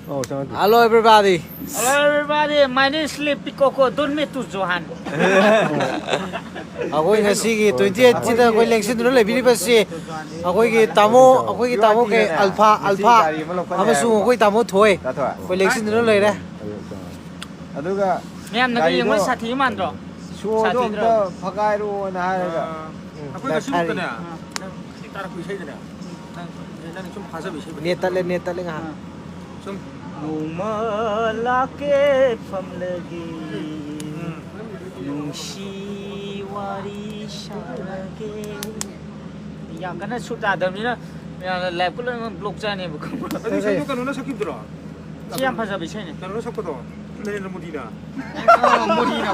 Hello everybody. Hello everybody, my name is Sleepy Coco. Don't meet to Johan. Aku ngasi 28 kita aku lengsin dulu lebih ni pasti. Aku tamu ke alpha. Apa semua aku tamu toy. Aku lengsin dulu le dah. Aduga. Miam nak yang mana satu man tu. Satu tu pakai ru nah ada. Aku dah sibuk kan ya. Kita nak kuisai kan ya. Nanti cuma khasa bisai. Netat le ngah. Cuma Numalake pamlagi nungsi warisharage. Yang kana sudah ada ni na, yang lab ko lang block sa ni bukan. Aduh saya tu kan orang sakit tu lah. Siapa pasal bisai ni? Kan orang sakit tu. Narendra Modi dah. Modi na.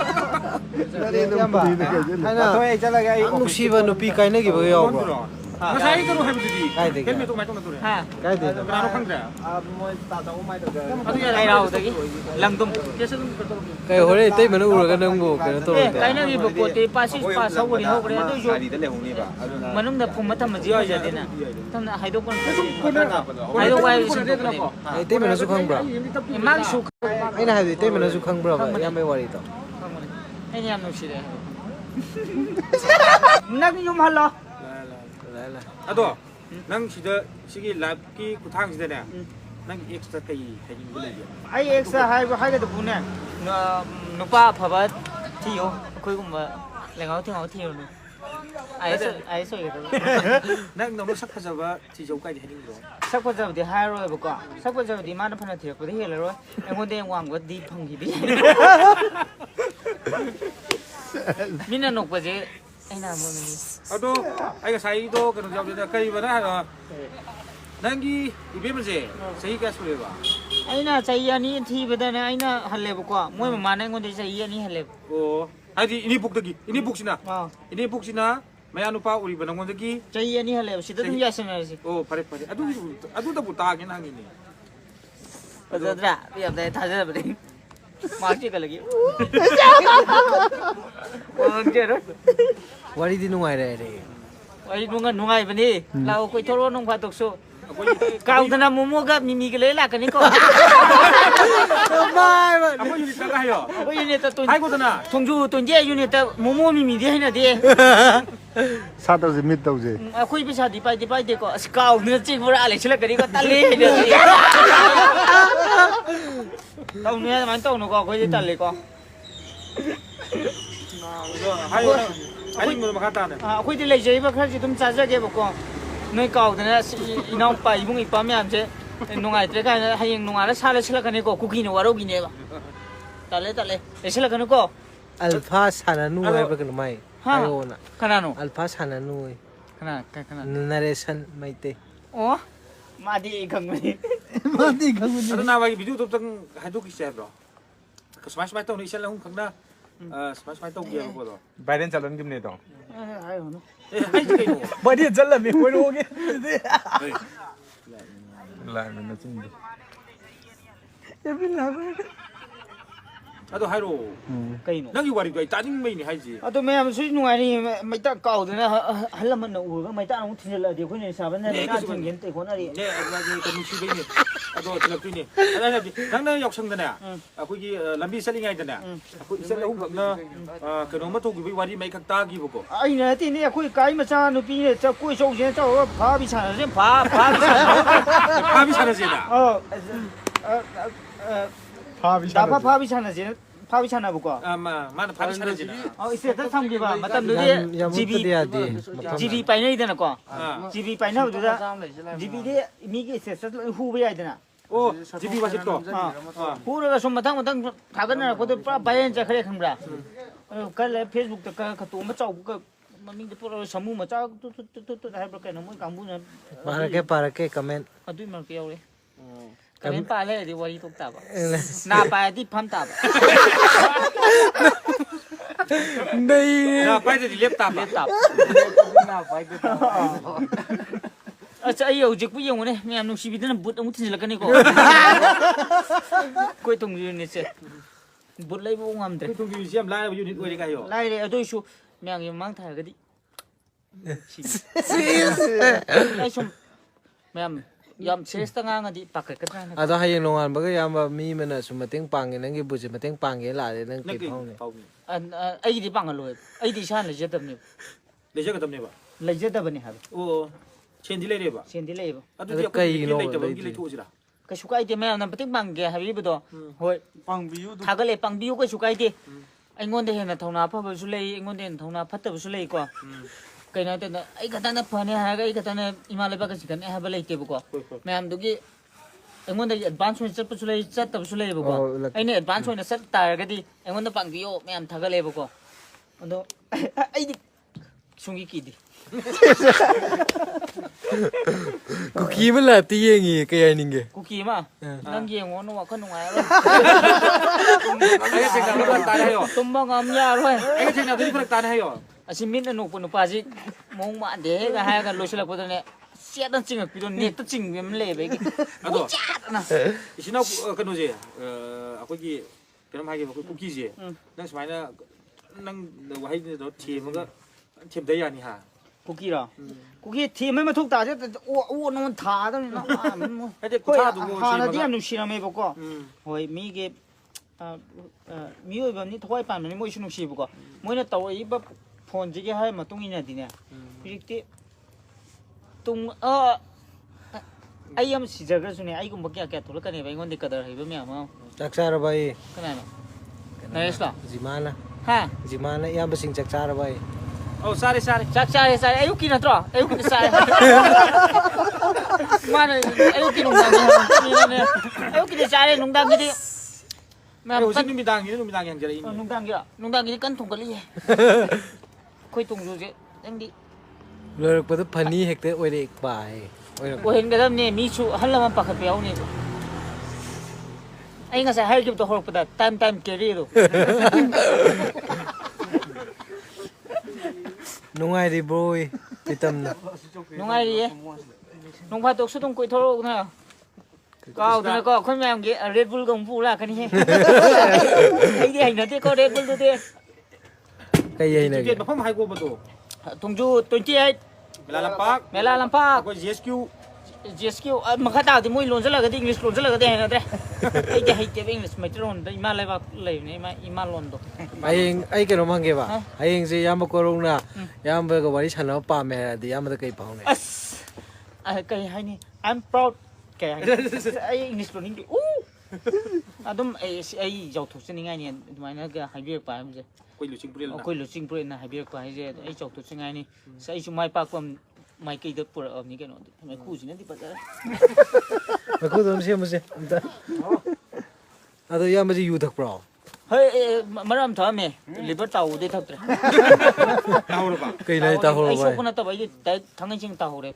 Atau jalan gaya. Nusiba nupi kai na gibo yaw bro. Masai tu orang habis jadi. Kai dek. Kan tu mai tu tu. Ha. Kai dek. Kan orang kan dah. Aduh yang lain tahu tadi. Langtum. Biasa tu betul. Kai hore tei mana ura ka nang bo kai to. Kai na ibu ko te pasis pas hau ni hau kore tu jo. Manung dah pun mata maji aja dina. Tam na haido kon. Haido wai sin ko ni. Ai tei mana sukhang bro. Mag suk. Ai na hai tei mana sukhang bro ba. Ya mai wari to. Ini yang nusi deh. Nak yum halo. Aduh. Nang sudah segi lab ki kutang sudah dah. Nang extra kai kai boleh dia. Ai extra hai ke tu punya. Nupa phabat thiyo. Koi kum lengau thiyo nu. Ai so itu. Nang nomor sak saja si jauh kai heading tu. Sak pa jab di hai ro ba ko. Sak pa jab di mana phana thiyo ko di hel ro. Ai ngon de wang ko di phang gi bi. Mina nok pa je. Ai na mo ni. Aduh, ayah saya itu kan jawab dia kai mana. Nangi ibu macam saya kas boleh ba. Aina saya ni thi bedana aina halle ko. Moi mana ngon de saya ni halle. Oh, hadi ini buk lagi. Ini buk sina. Ah. Ini buk sina. Maya nupa uri banang ngon lagi. Saya ni halle. Sida tum ya sana si. Oh, pare. Aduh dah buta kan hang ini. Padahal biar dah taja beri. Masih kalau lagi. Orang Wari di nungai re. Wari nungai bani. Lau koi thoro nung phatok so. Kau tanah momo gap mimi ke lela kan ko. Mai ba. Apa unit kah yo? Aku unit tu. Hai ko tanah. Tungju tunje unit momo mimi dia na dia. Satu je mid tu je. Aku bisa di pai de ko. Kau ni cik pura alih sila kari ko tali dia. Tahu ni mana tahu nu ko di tali ko. Hai mau makan tanah. Aku di lejai ba khar si tum chaja ke ba ko. Noi kau dana inau pa ibung ipam yam je nungai tre ka hayeng nungala sala sila kan ko kuki no waro gine ba. Tale esila kan ko. Alpha sananu hai ba kan mai. Ayo na. Kanano? Alpha sananu. Kana. Narration mai te. Oh. Madi kang ni. Aduh nak bagi video tu teng hadu kisah bro. Smash tahu ni isyalah hum kena. Smash tahu dia apa tu. Biden jalan gimana tu? Ayo no. Hai tu. Biden jalan ni boleh oke. Lah, mana sini. Aduh hai ro. Kai no. Nang iwari tu ai tading mai ni hai ji. Ado me am sui nungai ni mai ta kau dana halam na u ga mai ta nong thin la de ko ni sa ban na na thing gen te ko na ri. Ne agak kan mesti begini. Aduh celak tu ni. Ada nang yok sang dana. Aku gi lambi salingai dana. Aku isyalah hum kena kena matu gi wari mai kak ta gi buko. Ai na ti ni aku kai ma cha nu pi ni cha koi shou xian cha pa bi cha ren pa. Kami sana sini. Oh. Dapat pa bi cha na je. Pa bi cha na bu ko. Mana kami sana sini. Oh ise ta sam gi ba matam du de GB pai nei dana ko. GB pai na du da. GB de mi gi se sa hu ba ya dana. Oh, jibi wasit tu. hu ra som matang thagan na ko de pra bayan cha khare khang bra. Ka le Facebook ta ka tu ma chau ka mami de pura samu ma cha tu hai bra ka na mo kang bu na. Para ke comment. Adu ma ke yaw le. Kami pa le di wari tok ta ba. Na pa di pham ta ba. Nei. Nah, pai jadi laptop. Na pa di. Acha ai hojik pu yeng ne me am nusi bi dana but amu thin la kan ko. Koi tung yu ni se. But lai bu ngam de. Itu di siam lai unit oi ka yo. Lai le adu su me ang mang tha ga di. Lai sum. Me am yam serious ta ngang di pakai ka na ꯑꯗꯣ ꯍꯌꯦꯡ ꯅꯣꯡꯉꯥꯟꯕꯒ ꯌꯥꯝꯕ ꯃꯤ ꯑꯃꯅ ꯁꯨꯝ ꯃꯇꯦꯡ ꯄꯥꯡꯒꯦ ꯅꯪꯒꯤ ꯕꯨꯠꯁꯦ ꯃꯇꯦꯡ ꯄꯥꯡꯒꯦ ꯂꯥꯛꯑꯦ ꯅꯪ ꯀꯩ ꯐꯥꯎꯅꯤ ai di pangaloi ai di san lejetabni ꯂꯩꯖꯒꯗꯕꯅꯦꯕ lejetabani ha ꯑꯣ ꯁꯦꯟꯗꯤ ꯂꯩꯔꯦꯕ sendi leba ꯑꯗꯨꯗꯤ ꯑꯗꯨ ꯀꯩꯒꯤꯅꯣ ꯑꯩꯈꯣꯏ ꯂꯩꯇꯕꯒꯤ ꯂꯩꯇ꯭ꯔꯤ? ꯂꯩꯊꯣꯛꯎꯁꯤꯔꯥ kasu kai de mayam na pating pangge habibdo hoi ꯄꯥꯡꯕꯤꯌꯨ thagale pangbiu kasu kai de aingonde hena thona phabu su lei aingonde thona phattabu su lei ko kaina te ai katana phane ha ga ai katana imaleba ka sikan ha ba leite bu ko mayam dugi aingonde advance on chat su lei chat tabu su lei bu ko aine advance on chat tar ga di aingonde pangbiu mayam thagale bu ko ando ai di sungi ki di kuki mà là tí gì cái này nè kuki ma nang ye ngo no wa khan ngai ro ꯑꯩꯒ ꯊꯦꯡꯅꯕꯗ ꯐꯔꯛ ꯇꯥꯔꯦ ꯍꯥꯏꯌꯣ tumba ngam ya roi ꯑꯩꯒ ꯊꯦꯡꯅꯕꯗꯗꯤ ꯐꯔꯛ ꯇꯥꯔꯦ ꯍꯥꯏꯌꯣ asi min no puno paji mong ma de ga ha ga lo sila ko ne sia dan ching pi do net ta ching mem le be gi ꯑꯗꯣ 이신아 그노지 ꯑꯩꯈꯣꯏꯒꯤ ꯀꯩꯅꯣꯝ ꯍꯥꯏꯒꯦꯕ ꯑꯩꯈꯣꯏ ꯀꯨꯀꯤꯁꯦ ꯅꯪ ꯁꯨꯃꯥꯏꯅ ꯅꯪ ꯋꯥꯍꯩꯗꯣ ꯊꯦꯝꯃꯒ ꯊꯦꯝꯗ ꯌꯥꯅꯤ ꯍꯥ kuki ra kuki thi me ma thuk ta je o no tha da na ꯍꯥꯏꯗꯤ koi ꯈꯨꯊꯥꯗꯨꯕꯨ ha na ꯊꯦꯝꯃꯒ diam nu shira me bo ko hoi mi ge mi oi ba ni thoi pa ni moi sunu si bo ko moi na taw i ba phone ji ge hai ma tung ina di ne pirikti tung ai am si jaga su ne ai gum ba kya kya thol ka ne ba ngon de kadar hai ba me ama chakchara bai kana na naisla jimana ha jimana yam basing chakchara bai ꯑꯧ ꯆꯥꯔꯦ ꯆꯥꯔꯦ ꯆꯥꯛ ꯆꯥꯔꯦ ꯆꯥꯔꯦ ꯑꯌꯨꯛꯀꯤ ꯅꯠꯇ꯭ꯔꯣ ꯑꯌꯨꯛꯀꯤ ꯆꯥꯔꯦ ꯃꯥꯅ ꯑꯌꯨꯛꯀꯤ ꯅꯨꯡꯗꯥꯡꯒꯤ ꯑꯌꯨꯛꯀꯤꯗꯤ ꯆꯥꯔꯦ ꯅꯨꯡꯗꯥꯡꯒꯤꯗꯤ ꯍꯧꯖꯤꯛ ꯅꯨꯃꯤꯗꯥꯡꯒꯤꯅ ꯅꯨꯃꯤꯗꯥꯡ ꯌꯦꯡꯖꯔꯛꯏꯅꯤ ꯅꯨꯡꯗꯥꯡꯒꯤꯗꯤ ꯀꯟꯅ ꯊꯣꯡꯒꯠꯂꯤꯌꯦ ꯑꯩꯈꯣꯏ ꯇꯣꯡꯖꯨꯁꯦ ꯅꯪꯗꯤ ꯂꯣꯏꯔꯛꯄꯗ ꯐꯅꯤ ꯍꯦꯛꯇ ꯑꯣꯏꯔꯛꯄ ꯑꯣꯏꯍꯟꯒꯗꯕꯅꯦ ꯃꯤꯁꯨ ꯑꯍꯜ ꯑꯃ ꯄꯥꯈꯠꯄ ꯌꯥꯎꯅꯦꯕ ꯑꯩ ꯉꯁꯥꯏ ꯍꯥꯏꯈꯤꯕꯗꯣ ꯍꯧꯔꯛꯄꯗ ꯇꯥꯏꯝ ꯀꯦꯔꯤꯗꯣ ꯅꯨꯡꯉꯥꯏꯔꯤꯕ꯭ꯔꯣ ꯄꯤꯇꯝꯅ ꯅꯨꯡꯉꯥꯏꯔꯤꯌꯦ ꯅꯣꯡ ꯐꯥꯗꯣꯛꯁꯨ ꯑꯗꯨꯝ ꯀꯣꯏꯊꯣꯔꯛꯎꯅ ꯀꯥꯎꯗꯅꯀꯣ ꯑꯩꯈꯣꯏ ꯃꯌꯥꯝꯒꯤ ꯔꯦꯗ ꯕꯨꯜꯒ ꯑꯃꯨꯛ ꯄꯨ ꯂꯥꯛꯀꯅꯤꯍꯦ ꯑꯩꯗꯤ ꯍꯩꯅꯗꯦꯀꯣ ꯔꯦꯗ ꯕꯨꯜꯗꯨꯗꯤ ꯀꯩ ꯍꯩꯅꯒꯦ ꯇꯤꯀꯦꯠ ꯃꯐꯝ ꯍꯥꯏꯒꯣꯕꯗꯣ ꯇꯣꯡꯖꯨ 28 ꯃꯦꯂꯥ ꯂꯝꯄꯥꯛ ꯑꯩꯈꯣꯏ ꯖꯦꯁꯀ꯭ꯌꯨ GSQ makha taadi moi lonjalagadi English lonjalagadi hainadre aide haitebe English maitrona ima leba leibne ima londo ꯍꯌꯦꯡ ꯑꯩ ꯀꯩꯅꯣꯝ ꯍꯪꯒꯦꯕ ꯍꯌꯦꯡꯁꯦ ꯏꯌꯥꯝꯕ ꯀꯣꯔꯧꯅ ꯏꯌꯥꯝꯕꯒ ꯋꯥꯔꯤ ꯁꯥꯟꯅꯕ ꯄꯥꯝꯃꯦ ꯍꯥꯏꯔꯗꯤ ꯏꯌꯥꯝꯕꯗ ꯀꯩ ꯐꯥꯎꯅꯤ as kai haini I'm proud kai ai English learning adum ai jauthokseningai ne adumaina ga haibirpa hamje ꯑꯩꯈꯣꯏ ꯂꯨꯆꯤꯡꯄꯨꯔꯦꯜꯅ ꯑꯩꯈꯣꯏ ꯂꯨꯆꯤꯡꯄꯨꯔꯦꯜꯅ ꯍꯥꯏꯕꯤꯔꯛꯄ ꯍꯥꯏꯁꯦ ꯑꯩ ꯆꯥꯎꯊꯣꯛꯆꯅꯤꯡꯉꯥꯏꯅꯤ ꯑꯩꯁꯨ ꯃꯥꯏ ꯄꯥꯛꯄ ꯃꯥꯏꯀꯩꯗ ꯄꯨꯔꯛꯑꯕꯅꯤ ꯀꯩꯅꯣꯗꯤ ꯃꯩꯈꯨꯁꯤꯅꯗꯤ ꯐꯖꯔꯦ ꯃꯩꯈꯨꯗꯣ ꯑꯗꯨꯝ ꯁꯦꯝꯃꯨꯁꯦ ꯑꯝꯇ ꯑꯗꯣ ꯏꯌꯥꯝꯕꯁꯤ ꯌꯨ ꯊꯛꯄ꯭ꯔꯣ ꯍꯣꯏ ꯃꯔꯝ ꯊꯛꯑꯝꯃꯦ ꯂꯤꯚꯔ ꯇꯥꯎꯕꯗꯩ ꯊꯛꯇ꯭ꯔꯦ ꯇꯥꯍꯧꯔꯕ ꯀꯩꯅꯣ ꯑꯩ ꯇꯥꯍꯧꯔꯕ ꯑꯩ ꯁꯣꯛꯄ ꯅꯠꯇꯕ ꯑꯩꯗꯤ ꯗꯥꯏꯔꯦꯛ ꯊꯥꯡꯒꯩꯁꯤꯡ ꯇꯥꯍꯧꯔꯦ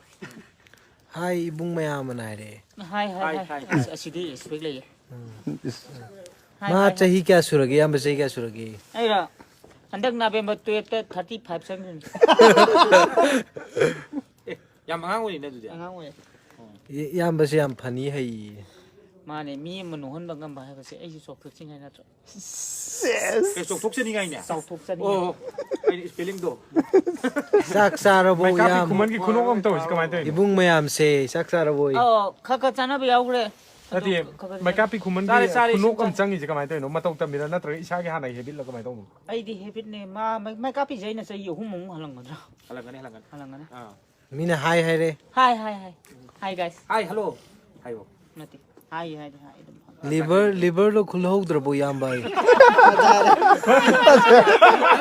ꯍꯥꯏ ꯏꯕꯨꯡ ꯃꯌꯥꯝꯅ ꯍꯥꯏꯔꯦ ꯍꯥꯏ ꯑꯁꯤꯗꯤ ꯔꯦꯁꯄꯦꯛ ꯂꯩꯌꯦ ꯃꯥ ꯆꯍꯤ ꯀꯌꯥ ꯁꯨꯔꯒꯦ ꯏꯌꯥꯝꯕ ꯆꯍꯤ ꯀꯌꯥ ꯁꯨꯔꯒꯦ ꯑꯩꯔ ꯍꯟꯗꯛ ꯅꯕꯦꯝꯕꯔ 12ꯇ 35 ꯆꯪꯈ꯭ꯔꯅꯤ ꯌꯥꯝ ꯑꯉꯥꯡ ꯑꯣꯏꯔꯤꯅꯦ ꯑꯗꯨꯗꯤ ꯑꯉꯥꯡ ꯑꯣꯏꯌꯦ ꯏꯌꯥꯝꯕꯁꯦ ꯌꯥꯝ ꯐꯅꯤ ꯍꯩ ꯃꯥꯅꯦ ꯃꯤ ꯑꯃ ꯅꯣꯛꯍꯟꯕ ꯉꯝꯕ ꯍꯥꯏꯕꯁꯦ ꯑꯩꯁꯨ ꯆꯥꯎꯊꯣꯛꯆꯅꯤꯡꯉꯥꯏ ꯅꯠꯇ꯭ꯔꯣ ꯀꯩ ꯆꯣꯛꯊꯣꯛꯆꯅꯤꯡꯉꯥꯏꯅꯦ ꯆꯥꯎꯊꯣꯛꯆꯅꯤꯡꯉꯥꯏ ꯑꯣ ꯑꯩ ꯁ꯭ꯄꯦꯂꯤꯡꯗꯣ ꯆꯥꯛ ꯆꯥꯔꯕꯣ ꯃꯥꯏꯀꯥꯞꯄꯤ ꯏꯌꯥꯝ ꯈꯨꯃꯟꯒꯤ ꯈꯨꯅꯣꯛ ꯑꯃ ꯇꯧꯔꯤꯁꯤ ꯀꯃꯥꯏꯅ ꯇꯧꯔꯤꯅꯣ ꯏꯕꯨꯡ ꯃꯌꯥꯝꯁꯦ ꯆꯥꯛ ꯆꯥꯔꯕꯣ ꯈꯔ ꯆꯥꯅꯕ ꯌꯥꯎꯈ꯭ꯔꯦ ꯅꯠꯇꯦ ꯃꯥꯏꯀꯥꯞꯄꯤ ꯈꯨꯃꯟꯒꯤ ꯈꯨꯅꯣꯛ ꯑꯃ ꯆꯪꯉꯤꯁꯦ ꯀꯃꯥꯏꯅ ꯇꯧꯔꯤꯅꯣ ꯃꯇꯧ ꯇꯝꯃꯤꯔ ꯅꯠꯇ꯭ꯔꯒ ꯏꯁꯥꯒꯤ ꯍꯥꯟꯅꯒꯤ ꯍꯦꯕꯤꯠꯂ ꯀꯃꯥꯏꯅ ꯇꯧꯕꯅꯣ ꯑꯩꯗꯤ ꯍꯦꯕꯤꯠꯅꯦ ꯃꯥꯏ ꯀꯥꯞꯄꯤꯁꯦ ꯑꯩꯅ ꯆꯍꯤ 3 ꯑꯃꯨꯛ ꯍꯜꯂꯝꯒꯗ꯭ꯔꯥ ꯍꯜꯂꯛꯒꯅꯤ ꯃꯤꯅ ꯍꯥꯏ ꯍꯥꯏꯔꯦ ꯍꯥꯏ ꯒꯥꯏꯁ ꯍꯥꯏ ꯍꯜꯂꯣ ꯍꯥꯏꯌꯣ ꯅꯠꯇꯦ ꯍꯥꯏ ꯑꯗꯨꯝ ꯂꯤꯚꯔꯗꯣ ꯈꯨꯜꯍꯧꯗ꯭ꯔꯕꯣ ꯏꯌꯥꯝꯕ ꯑꯩ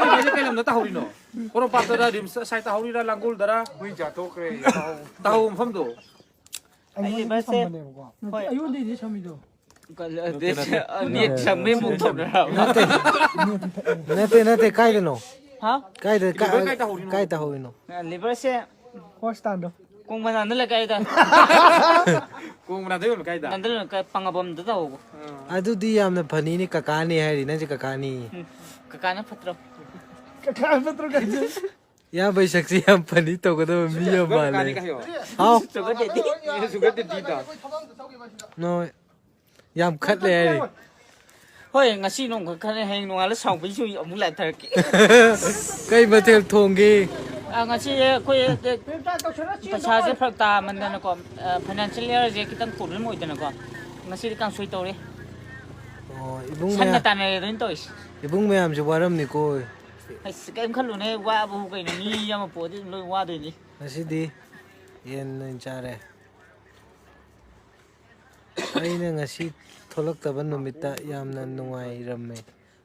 ꯑꯩ ꯀꯩ ꯂꯝꯗ ꯇꯥꯍꯧꯔꯤꯅꯣ ꯄꯣꯔꯣꯝꯄꯥꯠꯇꯔ ꯔꯤꯝꯁ ꯁꯥꯏꯠ ꯇꯥꯍꯧꯔꯤꯔꯥ ꯂꯥꯡꯒꯣꯜꯗꯔ ꯍꯨꯏ ꯆꯥꯊꯣꯛꯈ꯭ꯔꯦ ꯇꯥꯍꯧꯕ ꯃꯐꯝꯗꯣ ꯑꯩ ꯂꯤꯚꯔꯁꯦ ꯍꯣꯏ ꯑꯩꯉꯣꯟꯗꯩꯗꯤ ꯁꯝꯃꯤꯗꯣ ꯅꯦꯠ ꯁꯝꯃꯦ ꯃꯨꯛ ꯇꯧꯅꯔꯕ ꯅꯠꯇꯦ ꯀꯥꯏꯗꯅꯣ ꯍꯥ ꯀꯥꯏ ꯇꯥꯍꯧꯔꯤꯅꯣ ꯂꯤꯚꯔꯁꯦ ꯍꯣꯁꯇꯥꯟꯗꯣ ꯀꯣꯡꯃꯅꯥꯟꯗ ꯂꯩꯀꯥꯏꯗ ꯀꯣꯡꯕꯅꯥꯗ ꯌꯣꯟꯕ ꯀꯥꯏꯗ ꯅꯟꯗ ꯂꯩꯀꯥꯏ ꯄꯪꯉꯕꯝꯗ ꯇꯧꯕ ꯑꯗꯨꯗꯤ ꯌꯥꯝꯅ ꯐꯅꯤꯅꯦ ꯀꯀꯥꯅꯤ ꯍꯥꯏꯔꯤ ꯅꯪꯁꯦ ꯀꯀꯥꯅꯤ ꯀꯀꯥꯅ ꯐꯠꯇ꯭ꯔꯣ ꯀꯀꯥ ꯐꯠꯇ꯭ꯔꯣ ꯀꯥꯏꯁꯦ ꯏꯌꯥꯝꯕꯩ ꯁꯛꯁꯤ ꯌꯥꯝ ꯐꯅꯤ ꯇꯧꯒꯗꯕ ꯃꯤ ꯌꯥꯝ ꯃꯥꯜꯂꯦ ꯍꯥꯎ ꯅꯣꯏ ꯌꯥꯝ ꯈꯠꯂꯦ ꯍꯥꯏꯔꯤ ꯍꯣꯏ ꯉꯁꯤ ꯅꯣꯡ ꯈꯔ ꯍꯌꯦꯡ ꯅꯣꯡꯉꯥꯜꯂ ꯁꯥꯎꯕꯩꯁꯨ ꯑꯃꯨꯛ ꯂꯥꯛꯊꯔꯛꯀꯦ ꯀꯩ ꯃꯊꯦꯜ ꯊꯣꯡꯒꯦ ngasi koi pasal fakta mandana ko financial year je kitang problem mo idana ko ngasi kang sui tore Oh, ibung san na maya, tanay rin to is ibung mayam si waram ni ko. ay kayong kalune wa bu kay ni yama po din lo wa do ni Kasi di, yan ang tsare. Ay na nga si tholok taban numita yam na nungay rame.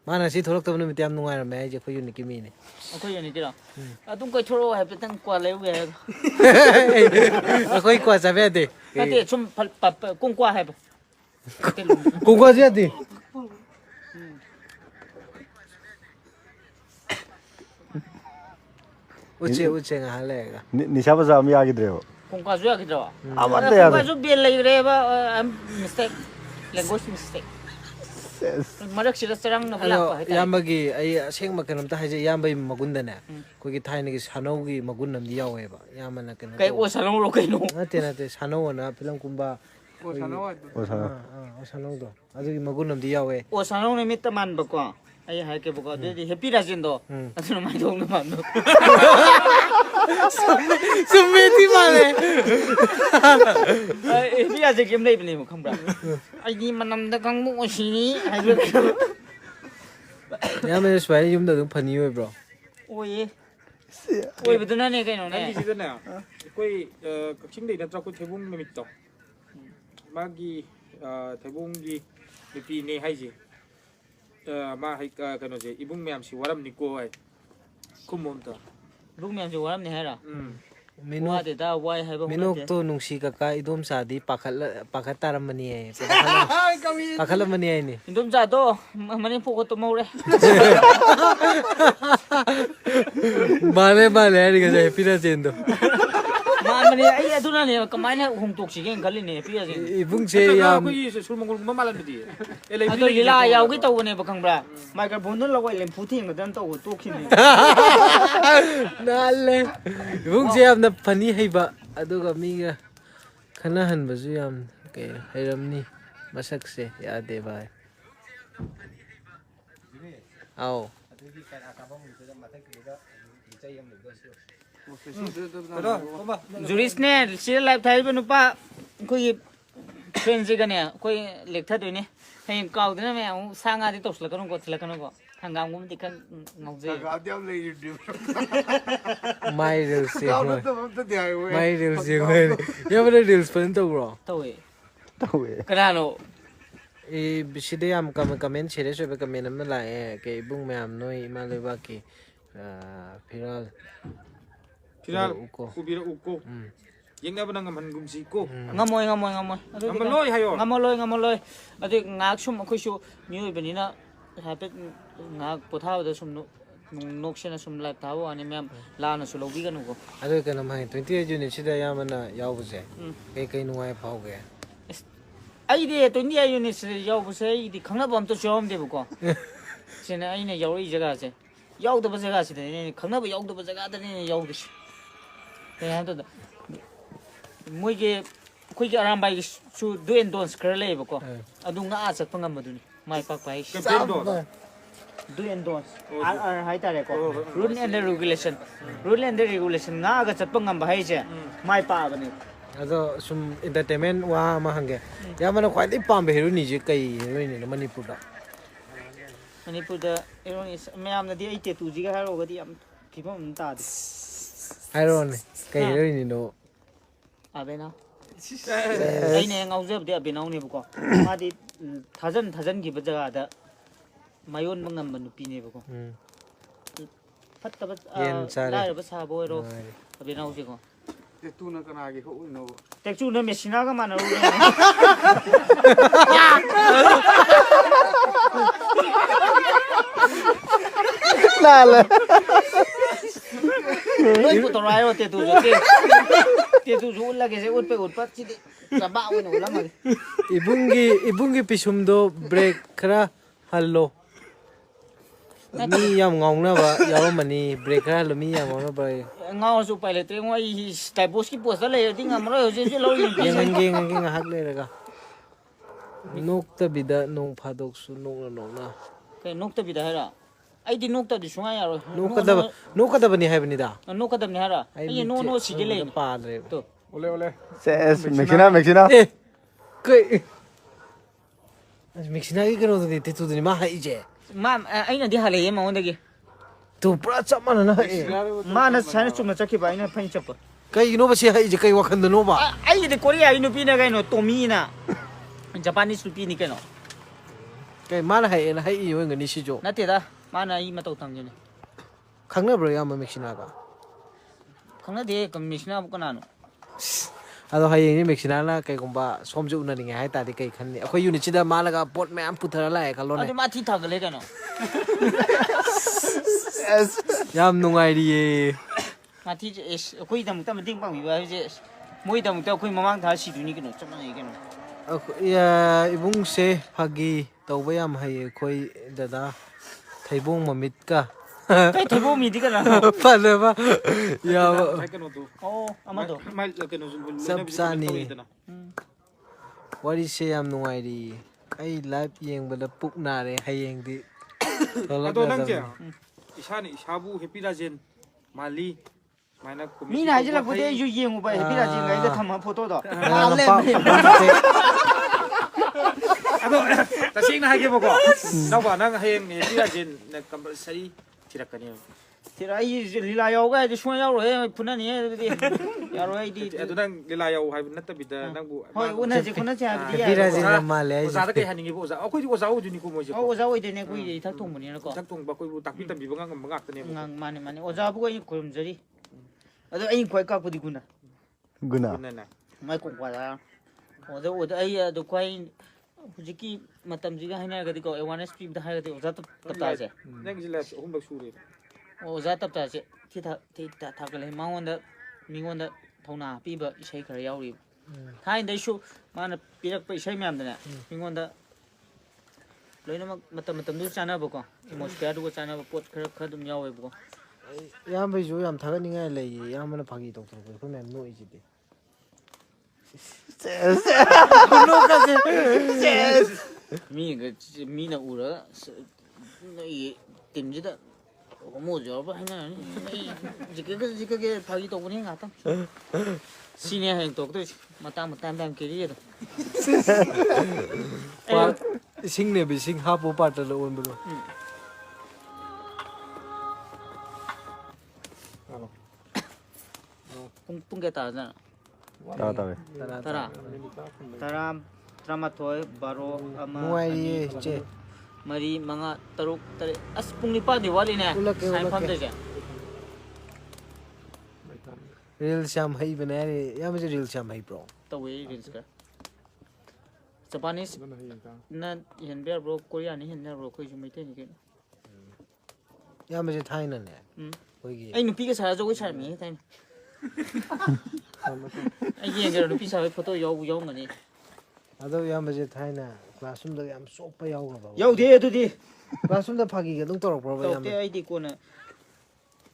Mana si tholok taban numita yam nungay rame ay ko yun ni kimi ni. ako yun ni dira atung koy thoro hay petang kwa lew ge Ako ikwa sabi ate. ate sum kung kwa hay Kung kwa siya ate. Uche nga halega. निशा बजा में आगे दे हो kung kwa zuya kidra amate kung kwa zu biel lay re ba mistake language mistake marak sila sarang na wala pa Ano, yambagi ay siyang magkanam ta haja yambay magunda na. Ko gi thai ni sanaw gi magunam di yawe ba. Yaman na kana. kay o sarang ro kay no Nate sanaw na pilang kumba. ओ सा Sanaw do. Ado gi magunam di yawe. o sarang na mit man ba ko ay hay ke buka de happy ra jin do ano mai dong na man do Sumiti male. ay happy ra je game nei bne mo khambra ay ni manam da kang mo sini ay ba Yaman swai yum da dung phani we bro. oye oye ba na ne kay no 난 ne 이제는 거의 각신대 이랬죠. 그 대봉 놈있죠. 마기 대봉기 느끼네 하이지. 마 하이까 그노제 이봉 매암시 와람 니고 아이 kumomta rung myam je waram ne hara wa Minok de da wai hay ba minok to nungsi ka idom sa di pakataram mani ay. Pakalam mani ay ni. indom ja do mani po ko to mo re Bale ay ka sa happy na sendo. ma mani ay aduna ne kamai na hung tok sige gali ne happy ra jin Ibung che yam. 거기 술 먹고 그만 말았는데 엘레 ado lila yaw gi taw ne ba kang bra microphone no lawai lem puthi ng dan taw to khin ni Nale. Ibung che yam na phani hay ba. Aduga mi ga khanahan ba su yam kay hayram ni masak se yade ba. Aw. juris ne sir life thai ba nu pa koi friend ji ga ne koi lekha do ne hay kaw de na me sanga di tos la kan ko thla kan ko hangam gum di kan ngau je My real se. My real se. Yam na reels pa to bro. taw e तो ये kana no E biside yam comment share so be comment am la e ke ibung me am noi ma le ba ki viral 피랄 웃고. 우비라 웃고 잉나보다 한 금시 있고 ngamoy ngamoy hayo ngamoloy adi ngak sum khoi su new benina hapet ngak pothaw da sum nok sena sum live thaw ani mem la na su lobi kan ko ado ke nam hai 28 unit sida yam na yaw bu se kai nuai phau ge ai de to ni ayu ni se yaw bu se di khangna bam to jom de bu ko sena ai ne yaw ri jaga se yaw da ba jaga se ne khangna ba yaw da ba jaga da ne yaw de ke ha to moi ge khoi ge aram bai su do en don skr le bu ko adu nga a chak pangam madu ni mai pak pai 뱀도 do and don'ts are hai tare ko rule and regulation nga ga chat pangam ba hai je mai pa ba ni ado sum entertainment wa ma hange yam na khwai pam be hero ni je kai hero ni manipur da manipur da ironis meyam na di ai te tu ji ga haro ga di am kibam ta de iron kai hero ni no abena ai ne ngau je de abena ne bu ko ma di thajan gi ba jaga da mayon mangam ba nupi ne bu ko fatta ba la ba sa bo ro abena ji ko tu na kana ge ho no tek chu na mesina ga ma na ro Lal Oi ko to rai o te tu jo te tu jo la ge se ut pa chi de sa ba o no la ma ibungi pisum do break khara hallo mi yam ngong na ba yaw mani break khara lo mi yam ngong na ba ngao su pai le tre ngoi stai bos ki pos le ti ngam ro je lo yin yang nga hak le ga nok ta bida nong phadok su nong na ke nok ta bi da ra ꯑꯩꯗꯤ ꯅꯣꯛꯇꯗꯤ ꯁꯨꯡꯌꯥ ꯌꯥꯔꯣꯏ ꯅꯣꯛꯀꯗꯕꯅꯤ ꯍꯥꯏꯕꯅꯤꯗ ꯅꯣꯛꯀꯗꯕꯅꯤ ꯍꯥꯏꯔ ꯑꯩ ꯅꯣ ꯁꯤꯒꯤ ꯂꯩ ꯄꯥꯗ꯭ꯔꯦ ꯇꯣ Ole ole. ꯁꯦꯁ ꯃꯦꯛꯁꯤꯅꯥ ꯃꯦꯛꯁꯤꯅꯥ ꯑꯦ ꯀꯩ ꯃꯦꯛꯁꯤꯅꯥꯒꯤ ꯀꯩꯅꯣꯗꯨꯗꯤ ꯇꯦꯇꯨꯗꯨꯅꯤ ꯃꯥ ꯍꯛꯏꯁꯦ ꯃꯥ ꯑꯩꯅꯗꯤ ꯍꯜꯂꯛꯑꯦ ꯃꯉꯣꯟꯗꯒꯤ ꯇꯨ ꯄꯨꯔꯥ ꯆꯞ ꯃꯥꯟꯅꯅ ꯍꯛꯑꯦ ꯃꯥꯅ ꯁꯥꯏꯅ ꯆꯨꯝꯅ ꯆꯠꯈꯤꯕ ꯑꯩꯅ ꯐꯩ ꯆꯠꯄ ꯀꯩꯒꯤꯅꯣꯕ ꯁꯤ ꯍꯛꯏꯁꯦ ꯀꯩ ꯋꯥꯈꯟꯗꯅꯣꯕ ꯑꯩꯒꯤꯗꯤ ꯀꯣꯔꯤꯌꯥꯒꯤ ꯅꯨꯄꯤꯅ ꯀꯩꯅꯣ ꯇꯣꯃꯤꯅ ꯖꯄꯥꯅꯤꯁ ꯅꯨꯄꯤꯅꯤ ꯀꯩꯅꯣ ꯀꯩ ꯃꯥꯅ ꯍꯛꯑꯦꯅ ꯍꯛꯏ ꯑꯣꯏꯔꯝꯒꯅꯤ ꯁꯤꯁꯨ ꯅꯠꯇꯦꯗ ꯃꯥꯅ ꯑꯩ ꯃꯇꯧ ꯇꯝꯒꯦꯅꯦ ꯈꯪꯅꯕ꯭ꯔꯣ ꯏꯌꯥꯝꯕ ꯃꯦꯛꯁꯤꯅꯥꯒ ꯈꯪꯅꯗꯦ ꯃꯦꯛꯁꯤꯅꯥꯕꯨ ꯀꯅꯥꯅꯣ ꯑꯗꯣ ꯍꯌꯦꯡꯗꯤ ꯃꯦꯛꯁꯤꯅꯥꯅ ꯀꯩꯒꯨꯝꯕ ꯁꯣꯝꯁꯨ ꯎꯅꯅꯤꯡꯉꯦ ꯍꯥꯏ ꯇꯥꯔꯗꯤ ꯀꯩ ꯈꯟꯅꯤ ꯑꯩꯈꯣꯏ ꯌꯨꯅꯤꯠꯁꯤꯗ ꯃꯥꯅꯒ ꯄꯣꯠ ꯃꯌꯥꯝ ꯄꯨꯊꯔ ꯂꯥꯛꯑꯦ ꯈꯜꯂꯣꯅꯦ ꯑꯗꯨ ꯃꯥ ꯊꯤ ꯊꯥꯒꯠꯂꯦ ꯀꯩꯅꯣ ꯌꯥꯝ ꯅꯨꯡꯉꯥꯏꯔꯤꯌꯦ ꯃꯥ ꯊꯤ ꯑꯩꯈꯣꯏꯒꯤꯗꯃꯛꯇ ꯃꯇꯦꯡ ꯄꯥꯡꯕꯤꯕ ꯍꯥꯏꯕꯁꯦ ꯃꯣꯏꯒꯤꯗꯃꯛꯇ ꯑꯩꯈꯣই ꯃꯃꯥꯡ ꯊꯥꯔ ꯁꯤꯗꯣꯏꯅꯤ ꯀꯩꯅꯣ ꯆꯞ ꯃꯥꯟꯅꯩ ꯀꯩꯅꯣ ꯏꯕꯨꯡꯁꯦ ꯐꯥꯒꯤ ꯇꯧꯕ ꯌꯥꯝ ꯍꯩꯌꯦ ꯑꯩꯈꯣꯏ ꯗꯗꯥ ꯊꯩꯕꯣꯡ ꯃꯃꯤꯠꯀ ꯀꯩ ꯊꯩꯕꯣꯡ ꯃꯤꯗꯤ ꯀꯅꯥꯅꯣ ꯐꯅꯕ ꯌꯥꯕ ꯀꯩꯅꯣꯗꯣ ꯑꯣ ꯑꯃꯗꯣ ꯃꯥꯏ ꯀꯩꯅꯣꯁꯨ ꯆꯞ ꯆꯥꯅꯤ ꯇꯧꯋꯤꯗꯅ ꯋꯥꯔꯤꯁꯦ ꯌꯥꯝ ꯅꯨꯡꯉꯥꯏꯔꯤ ꯑꯩ ꯂꯥꯏꯚ ꯌꯦꯡꯕꯗ ꯄꯨꯛ ꯅꯥꯔꯦ ꯍꯌꯦꯡꯗꯤ ꯑꯗꯣ ꯅꯪꯁꯦ ꯊꯣꯛꯂꯛꯀꯗꯕꯅꯤ ꯏꯁꯥꯅ ꯏꯁꯥꯕꯨ ꯍꯦꯄꯤ ꯔꯥꯖꯦꯟ ꯃꯥꯜꯂꯤ ꯁꯨꯃꯥꯏꯅ ꯃꯤꯅ ꯍꯥꯏꯖꯤꯜꯂꯛꯄꯗꯤ ꯑꯩꯁꯨ ꯌꯦꯡꯉꯨꯕ ꯍꯦꯄꯤ ꯔꯥꯖꯦꯟꯒ ꯑꯩꯒ ꯊꯝꯃ ꯐꯣꯇꯣꯗꯣ ꯑꯗꯣ ꯇꯁꯦꯡꯅ ꯍꯥꯏꯒꯦꯕꯀꯣ ꯅꯧꯕ ꯅꯪ ꯍꯌꯦꯡ ꯍꯦꯄꯤ ꯔꯥꯖꯦꯟꯅ ꯀꯝꯄꯜꯁꯔꯤ ꯊꯤꯔꯛꯀꯅꯦꯕ ꯊꯤꯔ ꯑꯩ ꯂꯤꯂꯥ ꯌꯥꯎꯒ ꯍꯥꯏꯗꯤ ꯁꯨꯡꯌꯥ ꯌꯥꯎꯔꯣꯏ ꯐꯨꯅꯅꯤ ꯑꯗꯨꯗꯤ ꯌꯥꯔꯣꯏ ꯑꯩꯗꯤ ꯑꯗꯨ ꯅꯪ ꯂꯤꯂꯥ ꯌꯥꯎ ꯍꯥꯏꯕ ꯅꯠꯇꯕꯤꯗ ꯅꯪꯕꯨ ꯍꯣꯏ ꯎꯅꯁꯦ ꯈꯣꯠꯅꯁꯦ ꯍꯥꯏꯕꯗꯤ ꯍꯦꯄꯤ ꯌꯥꯏ ꯔꯥꯖꯦꯟꯒ ꯃꯥꯜꯂꯦ ꯍꯥꯏꯁꯦ ꯑꯣꯖꯥꯗ ꯀꯩ ꯍꯥꯏꯅꯤꯡꯉꯤꯕ ꯑꯣꯖꯥ ꯑꯩꯈꯣꯏꯗꯤ ꯑꯣꯖꯥ ꯑꯣꯏꯗꯣꯏꯅꯤꯀꯣ ꯃꯣꯏꯁꯦ ꯑꯣꯖꯥ ꯑꯣꯏꯗꯣꯏꯅꯦ ꯑꯩꯈꯣꯏ ꯏꯊꯛ ꯊꯣꯡꯕꯅꯤꯅꯀꯣ ꯏꯊꯛ ꯊꯣꯡꯕ ꯑꯩꯈꯣꯏꯕꯨ ꯇꯥꯛꯄꯤ ꯇꯝꯕꯤꯕ ꯉꯝꯕ ꯉꯥꯛꯇꯅꯦꯕ ꯃꯥꯅꯦ ꯃꯥꯅꯦ ꯑꯣꯖꯥꯕꯨ ꯑꯩ ꯈꯣꯏꯔꯨꯝꯖꯔꯤ ꯑꯗꯣ ꯑꯩꯅ ꯈ꯭ꯋꯥꯏ ꯀꯥꯛꯄꯗꯤ ꯒꯨꯅ ꯒꯨꯅꯥ ꯃꯥꯏ ꯀꯣꯡꯀ꯭ꯋꯥꯗ ꯑꯣꯖꯥ ꯑꯩ ꯑꯗꯨ ꯈ꯭ꯋꯥꯏ ꯍꯧꯖꯤꯛꯀꯤ ꯃꯇꯝꯁꯤꯒ ꯍꯥꯏꯅꯔꯒꯗꯤꯀꯣ ꯑꯦꯋꯥꯔꯅꯦꯁ ꯄꯤꯕꯗ ꯍꯥꯏꯔꯒꯗꯤ ꯑꯣꯖꯥ ꯇꯞꯇꯥꯁꯦ ꯅꯪꯒꯤꯁꯦ ꯂꯥꯏꯐ ꯑꯍꯨꯝꯂꯛ ꯁꯨꯔꯦ ꯑꯣꯖꯥ ꯇꯞꯇꯥꯁꯦ ꯊꯥꯒꯠꯂꯦ ꯃꯤꯉꯣꯟꯗ ꯊꯧꯅꯥ ꯄꯤꯕ ꯏꯁꯩ ꯈꯔ ꯌꯥꯎꯔꯤꯕ ꯊꯥꯏꯅꯗꯩꯁꯨ ꯃꯥꯅ ꯄꯤꯔꯛꯄ ꯏꯁꯩ ꯃꯌꯥꯝꯗꯅꯦ ꯃꯤꯉꯣꯟꯗ ꯂꯣꯏꯅꯃꯛ ꯃꯇꯝꯗꯨ ꯆꯥꯅꯕꯀꯣ ꯑꯦꯠꯃꯣꯁꯐꯤꯌꯥꯔꯗꯨꯒ ꯆꯥꯅꯕ ꯄꯣꯠ ꯈꯔ ꯑꯗꯨꯝ ꯌꯥꯎꯋꯦꯕꯀꯣ ꯏꯌꯥꯝꯕꯩꯁꯨ ꯌꯥꯝ ꯊꯥꯒꯠꯅꯤꯡꯉꯥꯏ ꯂꯩꯌꯦ ꯏꯌꯥꯝꯕꯅ ꯐꯥꯒꯤ ꯇꯧꯊꯣꯔꯛꯄ ꯑꯩꯈꯣই ꯃꯌꯥꯝ ꯅꯣꯛꯏꯁꯤꯗꯤ ꯃꯤꯅ ꯎꯔꯒ ꯅꯣꯏꯒꯤ ꯇꯤꯝꯁꯤꯗ ꯍꯣꯃꯣꯁꯨ ꯌꯥꯎꯕ ꯍꯥꯏꯅꯔꯅꯤ ꯖꯤꯛꯀꯒꯦ ꯐꯥꯒꯤ ꯇꯧꯕꯅꯤ ꯉꯥꯛꯇꯪ ꯁꯤꯅꯦ ꯍꯌꯦꯡ ꯇꯧꯔꯛꯇꯣꯏꯁꯤ ꯃꯇꯥꯡ ꯀꯦꯔꯤ ꯑꯗꯨꯝ ꯏꯁꯤꯡꯅꯦꯕ ꯏꯁꯤꯡ ꯍꯥꯞꯄꯨ ꯄꯥꯇ꯭ꯔꯗ ꯑꯣꯟꯕꯗꯣ ꯄꯨꯡ ꯀꯌꯥ ꯇꯥꯔꯖꯥꯠꯅꯣ ꯇꯥꯔꯦ ꯇꯔꯥꯃꯥꯊꯣꯏ ꯕꯥꯔꯣ ꯑꯃ ꯅꯨꯡꯉꯥꯏꯔꯤꯌꯦ ꯑꯅꯤ ꯏꯆꯦ ꯃꯔꯤ ꯃꯉꯥ ꯇꯔꯨꯛ ꯇꯔꯦꯠ ꯑꯁ ꯄꯨꯡ 9ꯗꯤ ꯋꯥꯠꯂꯤꯅꯦ ꯎꯠꯂꯛꯀꯦ ꯁꯥꯏꯟ ꯐꯝꯗꯣꯏꯁꯦ ꯔꯤꯜꯁ ꯌꯥꯝ ꯍꯩꯕꯅꯦ ꯍꯥꯏꯔꯦ ꯏꯌꯥꯝꯕꯁꯦ ꯔꯤꯜꯁ ꯌꯥꯝ ꯍꯩꯕ꯭ꯔꯣ ꯇꯧꯋꯦ ꯔꯤꯜꯁ ꯈꯔ ꯖꯄꯥꯅꯤꯁ ꯅ ꯍꯦꯟꯕ ꯌꯥꯕ꯭ꯔꯣ ꯀꯣꯔꯤꯌꯥꯅ ꯍꯦꯟꯕ ꯌꯥꯕ꯭ꯔꯣ ꯑꯩꯈꯣꯏꯁꯨ ꯃꯩꯇꯩꯅꯤ ꯀꯩꯅꯣ ꯏꯌꯥꯝꯕꯁꯦ ꯊꯥꯏꯅꯅꯦ ꯑꯩꯈꯣꯏꯒꯤ ꯑꯩ ꯅꯨꯄꯤꯒ ꯁꯥꯔ ꯖꯒꯣꯏ ꯁꯥꯔꯝꯃꯤ ꯊꯥꯏꯅ ꯑꯩ ꯌꯦꯡꯒꯦꯔꯣ ꯅꯨꯄꯤ ꯁꯥꯕꯒꯤ ꯐꯣꯇꯣ ꯌꯥꯎꯔꯝꯒꯅꯤ ꯑꯗꯣ ꯏꯌꯥꯝꯕꯁꯦ ꯊꯥꯏꯅ ꯀ꯭ꯂꯥꯁꯔꯨꯝꯗ ꯌꯥꯝ ꯆꯣꯞꯄ ꯌꯥꯎꯈ꯭ꯔꯕ ꯌꯧꯗꯦ ꯑꯗꯨꯗꯤ ꯀ꯭ꯂꯥꯁꯔꯨꯝꯗ ꯐꯥꯒꯤꯒ ꯑꯗꯨꯝ ꯇꯧꯔꯛꯄ꯭ꯔꯕ ꯇꯧꯔꯛꯇꯦ ꯏꯌꯥꯝꯕ ꯑꯩꯗꯤ ꯀꯣꯟꯅ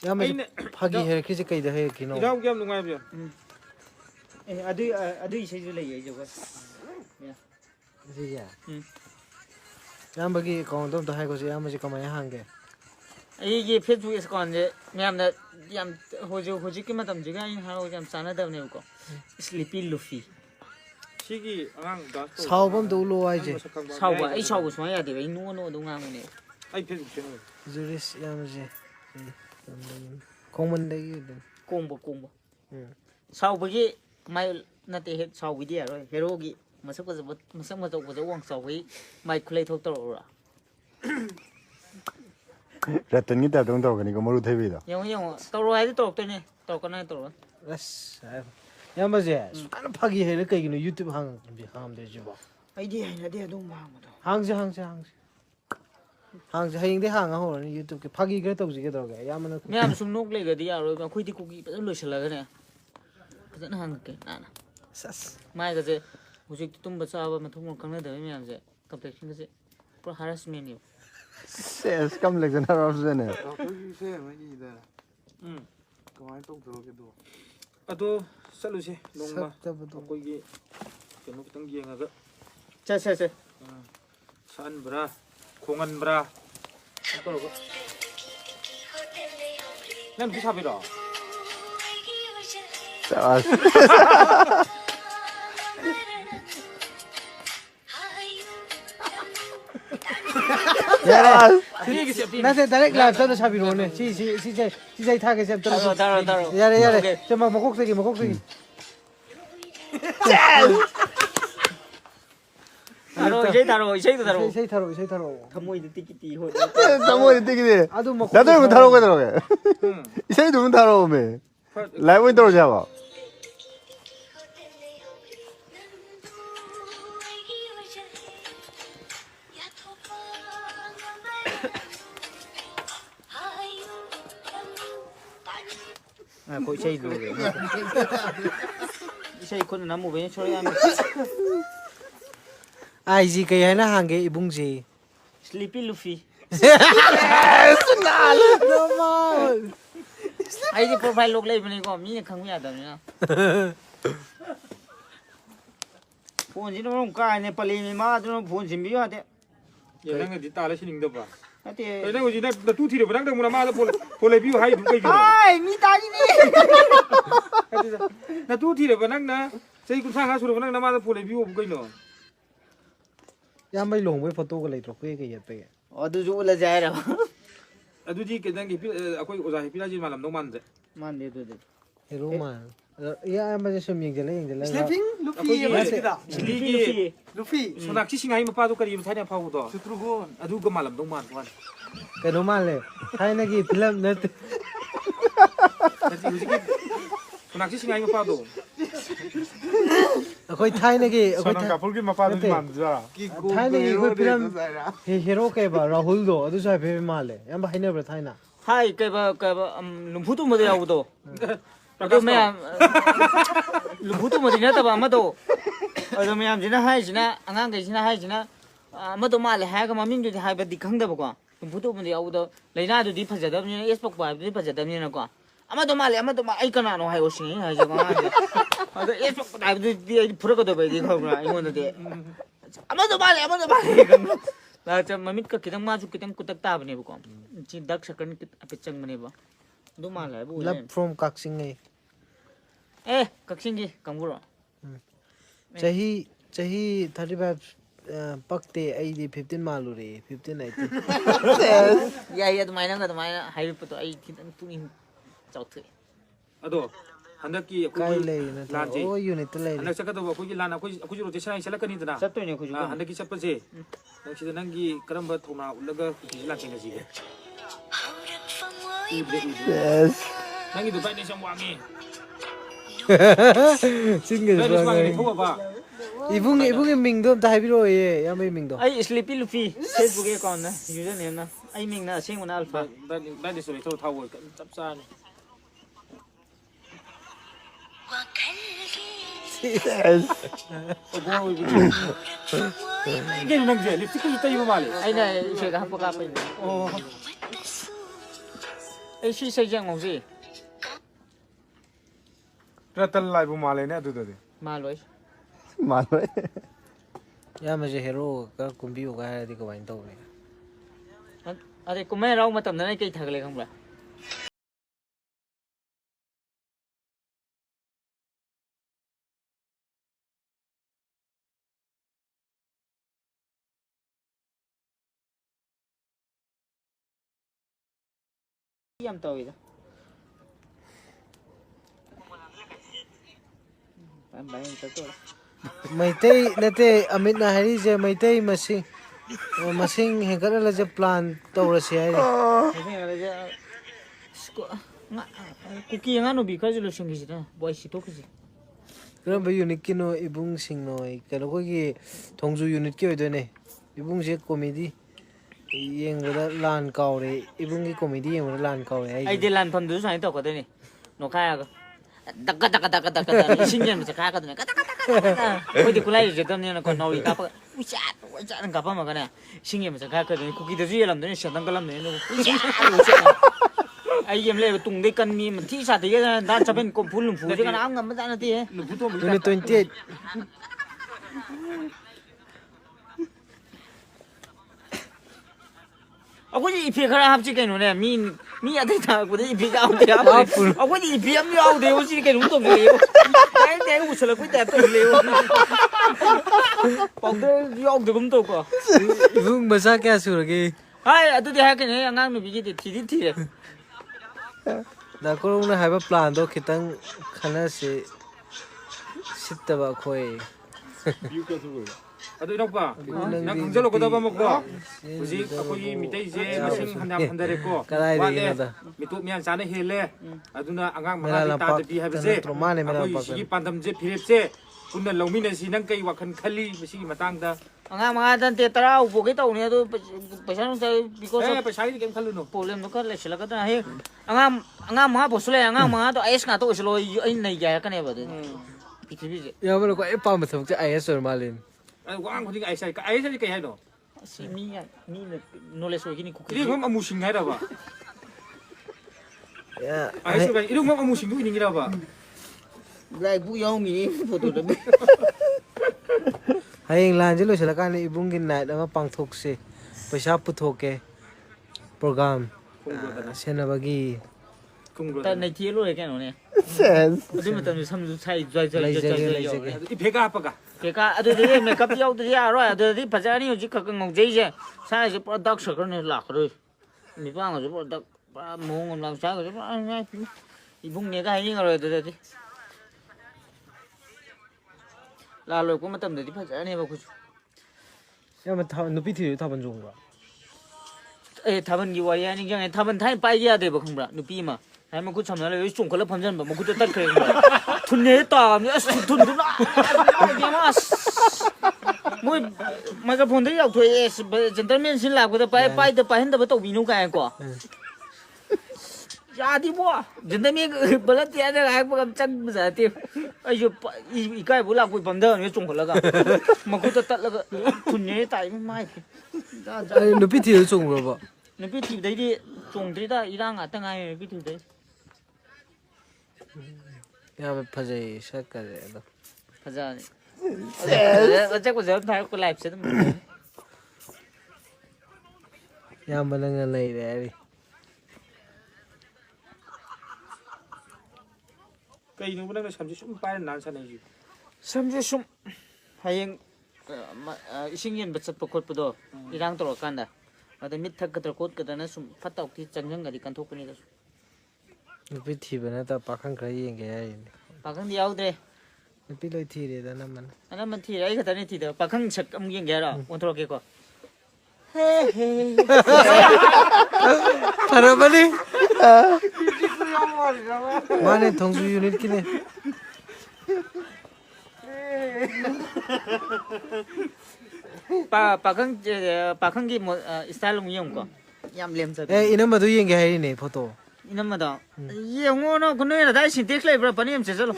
ꯏꯌꯥꯝꯕꯁꯦ ꯐꯥꯒꯤ ꯍꯩꯔꯛꯈꯤꯁꯦ ꯀꯩꯗ ꯍꯩꯔꯛꯈꯤꯅꯣ ꯏꯅꯥꯎꯒꯤ ꯌꯥꯝ ꯅꯨꯡꯉꯥꯏꯕ꯭ꯌꯥ ꯑꯗꯨꯏ ꯏꯁꯩꯁꯨ ꯂꯩꯌꯦ ꯑꯩ ꯖꯒꯣꯏ ꯁꯤꯁꯦ ꯏꯌꯥꯝꯕꯒꯤ ꯑꯦꯀꯥꯎꯟꯗꯣ ꯑꯝꯇ ꯍꯥꯏꯈꯣꯁꯦ ꯏꯌꯥꯝꯕꯁꯦ ꯀꯃꯥꯏꯅ ꯍꯥꯡꯒꯦ ꯑꯩꯒꯤ ꯐꯦꯁꯕꯨꯛ ꯑꯦꯀꯥꯎꯟꯁꯦ ꯃꯌꯥꯝꯅ ꯌꯥꯝ ꯍꯧꯖꯤꯛꯀꯤ ꯃꯇꯝꯁꯤꯒ ꯑꯩꯅ ꯍꯥꯏꯔꯒ ꯌꯥꯝ ꯆꯥꯟꯅꯗꯕꯅꯦꯕꯀꯣ ꯁ꯭ꯂꯤꯄꯤ ꯂꯨꯐꯤ ꯁꯤꯒꯤ ꯑꯉꯥꯡ ꯗꯥꯟꯁ ꯁꯥꯎꯕ ꯑꯝꯇ ꯎꯠꯂꯣ ꯍꯥꯏꯁꯦ ꯁꯥꯎꯕ ꯑꯩ ꯁꯥꯎꯕ ꯁꯨꯃꯥꯏꯅ ꯌꯥꯗꯦꯕ ꯑꯩ ꯅꯣꯛ ꯑꯗꯨꯝ ꯉꯥꯡꯕꯅꯦꯕ ꯑꯩ ꯐꯦꯁꯕꯨꯛ ꯆꯦꯅꯦꯜ ꯖꯨꯔꯤꯁ ꯏꯌꯥꯝꯕꯁꯦ ꯈꯣꯡꯃꯟꯗꯒꯤ ꯑꯗꯨꯝ ꯀꯣꯡꯕ ꯁꯥꯎꯕꯒꯤ ꯃꯥꯏ ꯅꯠꯇꯦ ꯁꯥꯎꯕꯗꯤ ꯌꯥꯔꯣꯏ ꯍꯦꯔꯣꯒꯤ ꯃꯁꯛ ꯃꯇꯧ ꯐꯖꯕ ꯋꯥꯡ ꯆꯥꯎꯕꯒꯤ ꯃꯥꯏ ꯈꯨꯂꯩꯊꯣꯛ ꯇꯧꯔꯛꯎꯔꯥ ꯔꯇꯟꯒꯤ ꯇꯥꯏꯞꯇ ꯑꯃꯨꯛ ꯇꯧꯔꯛꯀꯅꯤꯀꯣ ꯃꯔꯨ ꯊꯩꯕꯤꯗꯣ ꯌꯦꯡꯉꯣ ꯇꯧꯔꯣ ꯍꯥꯏꯗꯤ ꯇꯧꯔꯛꯇꯣꯏꯅꯦ ꯇꯧꯔꯛꯀꯅꯣ ꯍꯥꯏꯗꯤ ꯇꯧꯔꯛꯑꯣꯏ ꯑꯁ ꯏꯌꯥꯝꯕꯁꯦ ꯁꯨꯃꯥꯏꯅ ꯐꯥꯒꯤ ꯍꯩꯔ ꯀꯩꯒꯤꯅꯣ ꯌꯨꯇ꯭ꯌꯨꯕ ꯍꯥꯡꯉꯝꯗꯣꯏꯁꯤꯕꯣ ꯑꯩꯗꯤ ꯍꯩꯅꯗꯦ ꯑꯗꯨꯝ ꯍꯥꯡꯕꯗꯣ ꯍꯥꯡꯁꯦ ꯍꯌꯦꯡꯗꯤ ꯍꯥꯡꯉ ꯍꯧꯔꯅꯤ ꯌꯨꯇ꯭ꯌꯨꯕꯀꯤ ꯐꯥꯒꯤ ꯈꯔ ꯇꯧꯁꯤꯒꯗꯧꯔꯒꯦ ꯑꯌꯥꯝꯕꯅ ꯃꯌꯥꯝ ꯁꯨꯝ ꯅꯣꯛ ꯂꯩꯒꯗꯤ ꯌꯥꯔꯣꯏ ꯑꯩꯈꯣꯏꯗꯤ ꯀꯨꯀꯤ ꯐꯖꯅ ꯂꯣꯏꯁꯤꯜꯂꯒꯅꯦ ꯐꯖꯅ ꯍꯥꯡꯉꯛꯀꯦ ꯅꯥꯅ ꯃꯥꯏꯒꯁꯦ ꯍꯧꯖꯤꯛꯇꯤ ꯇꯨꯝꯕ ꯆꯥꯕ ꯃꯊꯣꯡ ꯃꯔꯝ ꯈꯪꯅꯗꯕ ꯃꯌꯥꯝꯁꯦ ꯀꯝꯄ꯭ꯂꯦꯛꯁꯟꯒꯁꯦ ꯄꯨꯔꯥ ꯍꯥꯔꯥꯁꯃꯦꯟꯅꯦꯕ ꯁꯦꯁ ꯀꯝꯄ꯭ꯂꯦꯛꯁꯟ ꯍꯥꯏꯔꯞꯁꯤꯅꯦ ꯗꯣꯛꯇꯔꯒꯤ ꯏꯁꯩ ꯑꯃ ꯏꯗ ꯀꯃꯥꯏꯅ ꯇꯧꯗꯧꯔꯒꯦꯗꯣ ꯑꯗꯣ ꯆꯠꯂꯨꯁꯦ ꯅꯣꯡꯃ ꯑꯩꯈꯣꯏꯒꯤ ꯀꯩꯅꯣ ꯈꯤꯇꯪ ꯌꯦꯡꯉꯒ ꯆꯠꯁꯦ ꯁꯛꯍꯟꯕ꯭ꯔꯥ ꯈꯣꯡꯍꯟꯕ꯭ꯔꯥ ꯇꯧꯔꯒ นั่นพี่ชาบิหรอ 나한테 다렉 라이브 서로 차비로네. 진짜 타게 좀 떨어. 따로. 야래. 저막 목소리. 따로 이제도 따로. 세이 타로. 가모이도 띠끼띠 호. 사모이 되기네. 아도 뭐. 나도 이거 타러 가더라고. 이 사이 누군 타러 오면 라이브에 떨어져 봐. 아, 거의 이제도. 이제 이거는 나무 왜 처리하면 IG kay hay na hangi ibung si. 슬리피 루피. Naman. 아이디 프로파일 록 레이븐 이거 미네 강미하다냐. 폰 지금 까네 빨리 마드는 폰 준비해야 돼. 얘는 그 따라 신인도 봐. 하대. 얘는 그 지나 나 투티를 그냥 당무나 마다 볼래 비우 하이 누가 이거. 아이 미다이네. 나 투티를 그냥 나 저희 그 상하 소리 그냥 나 마다 볼래 비우 누가 이거. Yam bay long với photo cái lấy rồi cái yết pe. 어두주 올라자라. 아두지 그냥 그 아코이 오자 피라지 말람 너무 많은데. 만데도 돼. Hero man. Ya em bây giờ xem nhìn lại. Sleeping Luffy 맞습니다. 이게 루피 소낙지 싱하이 빠도 거리 사냥 파고도. 주트루군 아두 그 말람 너무 많고. Cái đó mà lệ. Hay là cái film nữa. 소낙지 싱하이 빠도. Khôi thay này cái khôi 선언가 불기만 빠지지 만자. thay này cái khôi film hero cái bà Rahul đó, adu sai phê mà lệ. Em hay nữa thay na. 하이 그바 lumpu도 못 야우도. 그러면 lumpu도 못 지나다 봐 아마도. 그러면 지나 하이지나 안간게 지나 하이지나 아마도 말에 하가 마민도 하이바디 강다보고. lumpu도 못 야우도 레나도 디 파자다면 에스폭 바디 파자다면 거. 아마도 말에 아마도 말 아이까나노 하이 오싱이 하이죠. 아도 에스폭 바디 부르거도 봐 이거 그러나 이거는데. 아마도 말에 나 mamit ka kitang masuk kitang kutak tab ne ko chi dak sakan kit apechang mane ba do mala bu Love from Kaksing này. kaksingi kanguro Chahi 35 pakte ai di 15 malu re 15 18. ya tumai na hai pu to ai kitang tungin chauth 아도 한덕기 Kai lay na. 라지. Oh unit lay. 한덕 색깔도 뭐 거기 라나 거기 로테이션 셀렉거니드나. sabto ne khuju 아 한덕기 첫 번째. 역시 난기 그런 거 도마 올라가 기질라 생겨지게. Yes. 난기 두바이 내션 왕이. Single 내션 왕이 rồi. 통화 봐. Ibung cái mình đó tai biro ye, ya mấy mình đó. ai sleepy luffy facebook account na username na ai ming na sing na alpha 난이 소리 또 타고 짭싸네. Yes. 이게 누군지 립스틱 있다 이거 말이. ai na chega hapo ka pa ai shi sai jang ngong ji रतल live माले ने अदु दे. maloi Maloi. Ya mà je hero ka kumbi ga di ko bain to ne. ade kumai rau matam na kai thagle khambra yam tawida bai to Mai tei nate amit na hari je mai tei masing hengkar la je plan to ra si ai. kuki yang anu bi ka julu sing gisi boy si to kisi Kram ba unit kino ibung sing noi. Ka ko gi thongju unit ki oi ne. Ibung je comedy yeng ra lan kaw re ibung gi comedy yeng ra lan kaw re ai ai. de lan pham du sai to ko de ni no kaya ga dakka sinjen sa kaya ka de ko de kulai je dam ne ko no wi ka pa ucha ka pa ma ga na sinjen sa kaya ka de kuki de ji lam de sha dang ka lam de no ai yem le tung de kan mi man thi sa de ga dan cha ben ko phul fu je ga na ngam ma da na ti Unit 28. a ko ji phe khara hap chi kai no ne mi มีอะไรทางกูได้พีเอาเดียวเอาไว้ดีพีไม่เอาเดียวสิแกรู้ตัวเร็วแกกูเฉลยกูแต่ตัวเร็วบอกเดี๋ยวเอาเดี๋ยวผมตัวก่อน ibung masa kya suragi ไอ้ตัวที่ให้กันเนี่ยงานหนูพี่กิตทีเลย da korong na haiba plan do khitang khana se sittaba khoi ꯑꯗꯨ ꯏꯅꯥꯎꯄꯥ ꯅꯪ ꯈꯪꯖꯜꯂꯛꯀꯗꯕ ꯑꯃꯀꯣ ꯍꯧꯖꯤꯛ ꯑꯩꯈꯣꯏꯒꯤ ꯃꯤꯇꯩꯁꯦ ꯃꯁꯤꯡ ꯍꯟꯊꯔꯦꯀꯣ ꯋꯥꯠꯂꯦ ꯃꯤꯇꯣꯞ ꯃꯌꯥꯝ ꯆꯥꯅ ꯍꯦꯜꯂꯦ ꯑꯗꯨꯅ ꯑꯉꯥꯡ ꯃꯉꯥꯗꯤ ꯇꯥꯗꯕꯤ ꯍꯥꯏꯕꯁꯦ ꯑꯩꯈꯣꯏ ꯁꯤꯒꯤ ꯄꯥꯟꯗꯝꯁꯦ ꯐꯤꯔꯦꯞꯁꯦ ꯄꯨꯟꯅ ꯂꯧꯃꯤꯟꯅꯁꯤ ꯅꯪ ꯀꯩ ꯋꯥꯈꯜ ꯈꯜꯂꯤ ꯃꯁꯤꯒꯤ ꯃꯇꯥꯡꯗ ꯑꯉꯥꯡ ꯃꯉꯥꯗ ꯅꯠꯇꯦ 10 ꯎꯄꯣꯛꯀꯦ ꯇꯧꯅꯤ ꯑꯗꯨ ꯄꯩꯁꯥ ꯅꯨꯡꯁꯥ ꯕꯤꯀꯣꯁ ꯄꯩꯁꯥꯒꯤꯗꯤ ꯀꯩꯝ ꯈꯜꯂꯨꯅꯨ ꯄ꯭ꯔꯣꯕ꯭ꯂꯦꯝꯗꯣ ꯈꯔ ꯂꯩꯁꯤꯜꯂꯛꯀꯗ꯭ꯔꯥ ꯍꯌꯦꯡ ꯑꯉꯥꯡ ꯃꯉꯥ ꯄꯣꯠꯁꯨ ꯂꯩ ꯑꯉꯥꯡ ꯃꯉꯥꯗꯣ ꯑꯥꯏꯑꯦꯁ ꯉꯥꯛꯇ ꯑꯣꯏꯁꯤꯜꯂꯣ ꯑꯩꯅ ꯅꯩꯒꯦ ꯍꯥꯏꯔꯛꯀꯅꯦꯕ ꯑꯗꯨꯗꯤ ꯄ꯭ꯔꯤꯊꯤꯕꯤꯁꯦ yamana ko e pam thok che is or malin ꯋꯥꯉꯥꯡ ꯈꯨꯗꯤꯡ ꯑꯩꯁꯥꯏ ꯀꯩ ꯍꯥꯏꯅꯣ ꯁꯤ ꯃꯤꯅ ꯅꯣꯂꯦꯖ ꯑꯣꯏꯒꯅꯤ ꯀꯨꯀꯤ ꯏꯔꯦꯡꯕꯝ ꯑꯃꯨꯁꯤꯡ ꯍꯥꯏꯔꯕ ya ꯑꯩꯁꯨ ꯀꯩ ꯏꯔꯦꯡꯕꯝ ꯑꯃꯨꯁꯤꯡꯗꯨ ꯏꯅꯤꯡꯉꯤꯔꯕ ꯂꯥꯏꯛꯄꯨ ꯌꯥꯎꯃꯤꯅꯤ ꯐꯣꯇꯣꯗ hayeng lan je lo sala kan ibung gi night ama pangthok se paisa puthoke program senabagi ꯇ ꯅꯩꯊꯦ ꯂꯣꯏꯔꯦ ꯀꯩꯅꯣꯅꯦ Says. ꯑꯗꯨ ꯃꯇꯝꯗ ꯁꯝꯁꯨ ꯁꯥꯏ ꯖꯣꯏ ꯏꯐꯦꯛꯀ ꯍꯥꯞꯄꯒ ꯀꯩꯀꯥ ꯑꯗꯨꯗꯗꯤ ꯃꯦꯀꯞ ꯌꯥꯎꯗ꯭ꯔꯗꯤ ꯌꯥꯔꯣꯏ ꯑꯗꯨꯗꯗꯤ ꯐꯖꯔꯅꯤ ꯍꯧꯖꯤꯛ ꯈꯛ ꯉꯧꯖꯩꯁꯦ ꯁꯥꯏꯁꯦ ꯄꯨꯔا ꯗꯥꯛ ꯁꯔꯀꯜꯅꯦ ꯂꯥꯛꯀꯗꯣꯏ ꯅꯤꯄꯥꯡꯒꯁꯨ ꯄꯨꯔꯥ ꯗꯥꯛ ꯄꯨꯔꯥ ꯃꯑꯣꯡ ꯑꯃ ꯂꯥꯡꯆꯥꯒꯁꯨ ꯄꯨꯔꯥ 이봉네가 하이닝을 해야 되지. 라로 꼬마 땀 되지 파지 아니 먹고. 야뭐 다 누피 뒤에 답은 좋은가? 에 답은 이 와이 아니 그냥 답은 다 빠이야 돼 뭐 그런 누피마. 아니면 그 참나를 여기 좀 걸어 판전 뭐 그저 딱 그래. 돈내 따. 돈 돈. 뭐 맞아 본데 야 도에 젠틀맨 신라고도 빠이도 빠힌다고 또 위노 가야고. 야디 뭐 젠틀맨 벌었지 아니라 하고 깜짝 놀랐지. 아유 이까이 몰라고 본다 왜 좀 걸어가. 뭐 그저 딱라가 돈내 따 이만 마이. 누피 뒤에 좀 물어봐. 누피 뒤에 종들이다 이랑 아땅 아이 누피 뒤에. 야뭐 파제 샷까지. 가자. 어차피 저 탈고 라이프세도 뭐. 야 뭐는 레이래. 그이는 그냥 삼지 좀 빠른 난사네지. 삼지 좀 하행 이싱연 버ছত 뽀콧보도 이랑 돌아간다. 어디 밑에 그들 곧 그다는 좀 파다 없기 정정가리 간 토크니다. 누피 뒤에는 다 박한 그래 얘기해. 박한 야우드래. nupi loi thi re da naman anaman thi ai khata ni thi da pakhang chak am yeng gera ontro ke ko parabali mane thongsu unit kine pakhang gi style mu yong ko yam lem sa eh ina madu yeng hai ne photo 이놈마다 영어는 그놈이나 다시 데클레이브라 빠니면 제절로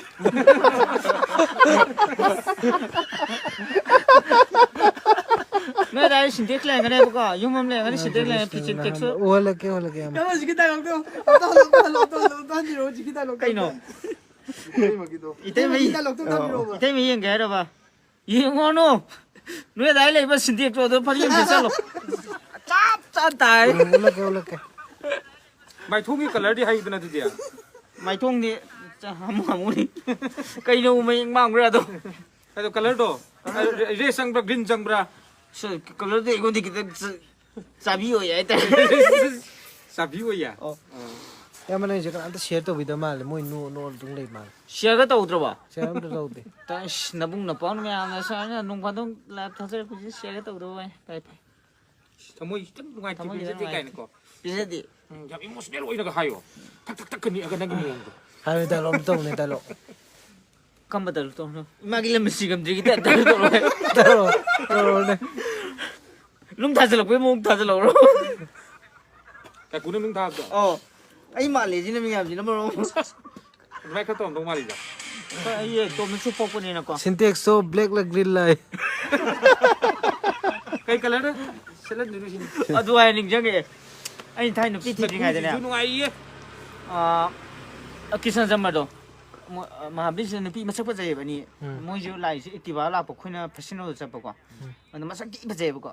मैं दाई syntax लेंगे ने बका यूं हम लेंगे syntax लेंगे पीछे टेक्स wala ke Kamu kita lo kita lo कहीं नो kita lo इतने में ये कह रहा बा ये ngono मैं दाई ले बस सिंटेक्स तो 빠니면 제절로 짭 다이 wala ke 마이통이 컬러디 하이드나 드디야. 마이통니 아무니 कहीं मैं मांग रहा तो 그래도 컬러도 레상브라 그린장브라 저 कलर तो इको दिखता चाबी हो यार 사비오야. ya mane je kan anta share to bida mal moi no dung lei mal share का तो उधर बा share am to do de ताश नबुंग नपाउन में आना सारा नुंगादों लैब थासर कुछ शेयर का तो उधर बा bye 정말 좀 누가 TV 가는 거. 비슷해 야 이모스멜 오이라가 하요. 탁탁탁 그니 아가 나기 뭐. ha da lo tong ne da lo कम बदल तो मागिले मिसिगम दिगी ता दल तो ne लुंग थासल कोई मुंग थासल रो 야 구는 다 하고. ओ आई माले जिने में याब जिने मरो 마이크 또 운동 말이죠. ये तो में सुपर को ने को syntax so black la green lai 그이 컬러는 셀럽 누르신. अदु आइ निंग जगे आई थाइ नुपी थि दिखाइ देने 누누아이에. किसन जमदो महाबली से नुपी मसक पजै बनी मोइ जो लाई से इतिबा ला पखुना फेशनल चप को अनि मसक की बजै को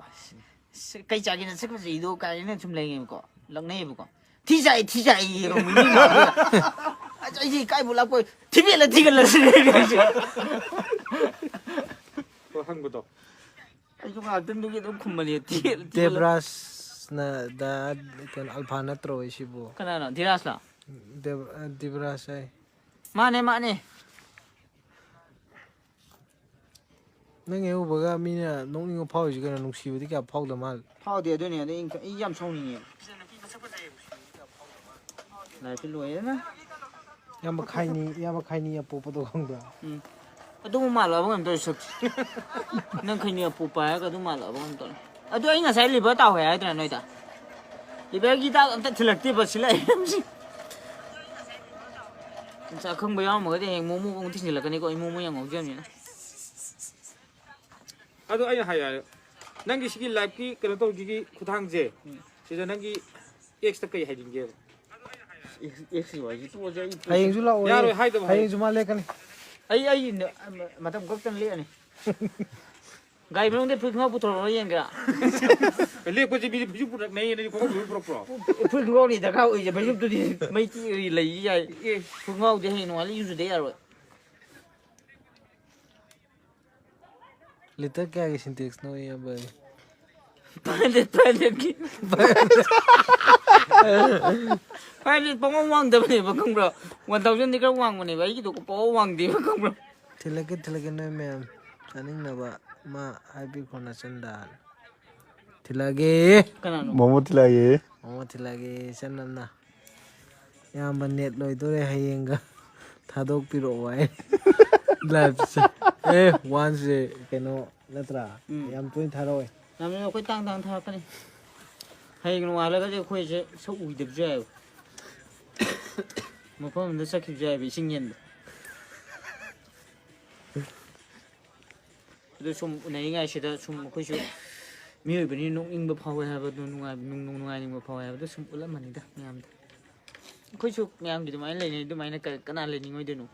कई चागी न सक बजै दो काइ न छुम लेंगे को लग्नै को thi chạy rồi mình đi mà cái gì cái bộ lạc coi thi biết là 그 한국도 cái chúng ta tin cái đó không mà liệt thi Debras na da kan alpha na tro isibo. cái nào thi ra sao Debras ay. mà nè Nang eu baga mina nong ingo pau ji kana nong sibu di ka pau da mal. phao tiềnด้วยเนี่ยนี่อีย่ำช่องนี่เนี่ยไหนเป็นรวยนะ Ya ma khai ni ya popo do khang da. 都买了，我们都是，那肯定不白个都买了，我们都。啊，对，应该在里边打回来的那的，里边一打，他吃了地不吃了，不是。这坑不要么的，我听起来跟那个么样我讲呢。 아도 아니 하야 난기 시기 라이프 그런 또 기기 구탕제 진짜 난기 엑스트라 게 해진 게 X vậy chứ tôi chơi. Hayeng ju la o. Ya rồi hai tầm Hayeng ju ma le kan. Ai mà tao có chân lẽ này. Gai mình để phơi ngao bút rồi yên cả. le ko ji bi ju put nei nei ko ko pro Phơi ngao thì ta khao giờ bây giờ tôi đi mấy cái lấy vậy. Phơi ngao thì hay nói là như thế rồi. Liter kya ki syntax no ya ba. Pandit ki. Pandit pong wang da ni ba kung bro. 1000 di ka wang ni ba iki to ko po wang di ba kung bro. Tilage no ma'am. Saning na ba ma happy khona sandal. Tilage. Kanano. 뭐뭐 tilage. Oh tilage sanam na. Ya ma net loi to re hayeng ga. Thadok piro wai. Live once keno natra. Yam twin tharoi. Làm nên khối tăng thao cái này. Hay ngoài là cái khối sẽ số ủi được rồi. Một phần nó sẽ kịp rồi bị sinh nhân. Tôi xung này ngay sẽ xung khối số. Miêu bên này nông in bờ phao hay bờ nông ngoài nhưng bờ phao hay bờ xung lắm mà này đó ngam. Khối số ngam thì tụi mày lên này tụi mày nó cái nào lên những ngôi đền nụ.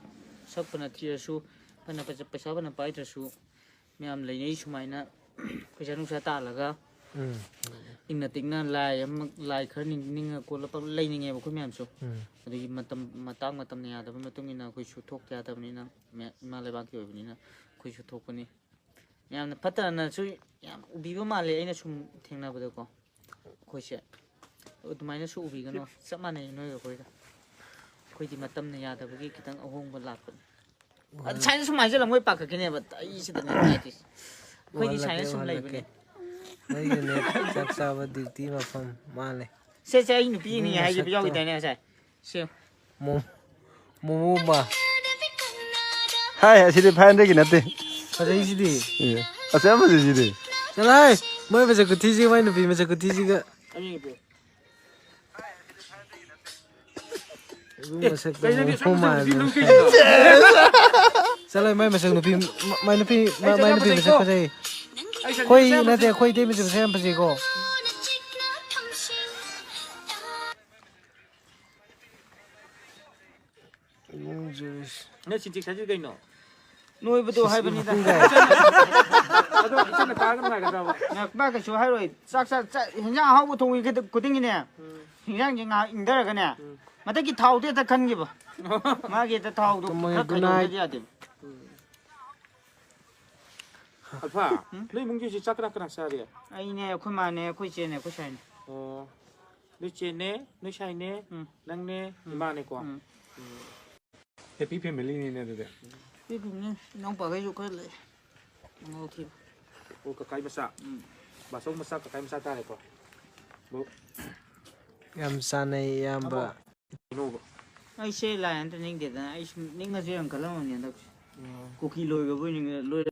Sắp phần là chia số, phần là phải phần là bảy trở số. Ngam lên này số mày nó. Bây giờ nó sẽ tạo là cái in là tính là lại khởi ninh cô là bắt lấy nghe một cái mềm số thì mà tăng này à mà tôi nghĩ là cái số thuốc ra tầm này là mà lại bao kiểu này là cái số thuốc này em là phát là số ubi mà lại anh là số thằng nào bây giờ có cái sẽ tụi mày nó số ubi cái nó sắp mà này nói rồi cái thì mà tâm này à tầm cái thằng ông hông còn lạc sai số mày sẽ làm cái bạc cái này mà ý sẽ tận này thì khơi đi sai nó xung lại bên Mấy cái net chắc sao mà được tí mà không mà này. xe anh bị này hay bị giao cái này sai siêu Mo ba. Hai aside phan de kinate. Ada isi di. Asa ma de de. Chal hai. Mai bây giờ cứ thi gì mai nó bị bây giờ cứ thi gì cả. anh bộ Mà sẽ không mà. Sao lại mai mà sẽ nó bị mai nó bị bây giờ cái gì? Khôi là thế khôi thế bây giờ xem cái gì cô? 내 진짜 사실 게 있노 nuôi bắt đầu hay bên này 아도 이제는 다른 말 그러고 ba cái số hay rồi chắc hình như họ bắt đầu cái của tiếng này hình như những ngài in đây cái này mà tới cái thầu thì ta khăn gì vậy mà cái thầu đó rất là nhiều cái gì 알파 너희 뭉주시 짜크라크랑 쌀이야 anh này khôi mà này khôi xe này khôi xe này 어 너희 쟤네 너희 샤이네 낭네 이마네 거 Happy familyนี่เนี่ยเด้อ cái này nó bảo cái dụng cái này ok 오 가까이 마사 마속 마사 가까이 마사 따래 거 뭐? Yam sa này yam ba. 이노 ai xe lại anh ta ninh để ai ninh là chuyện cả lắm mà nhận được cookie lôi cái với những lôi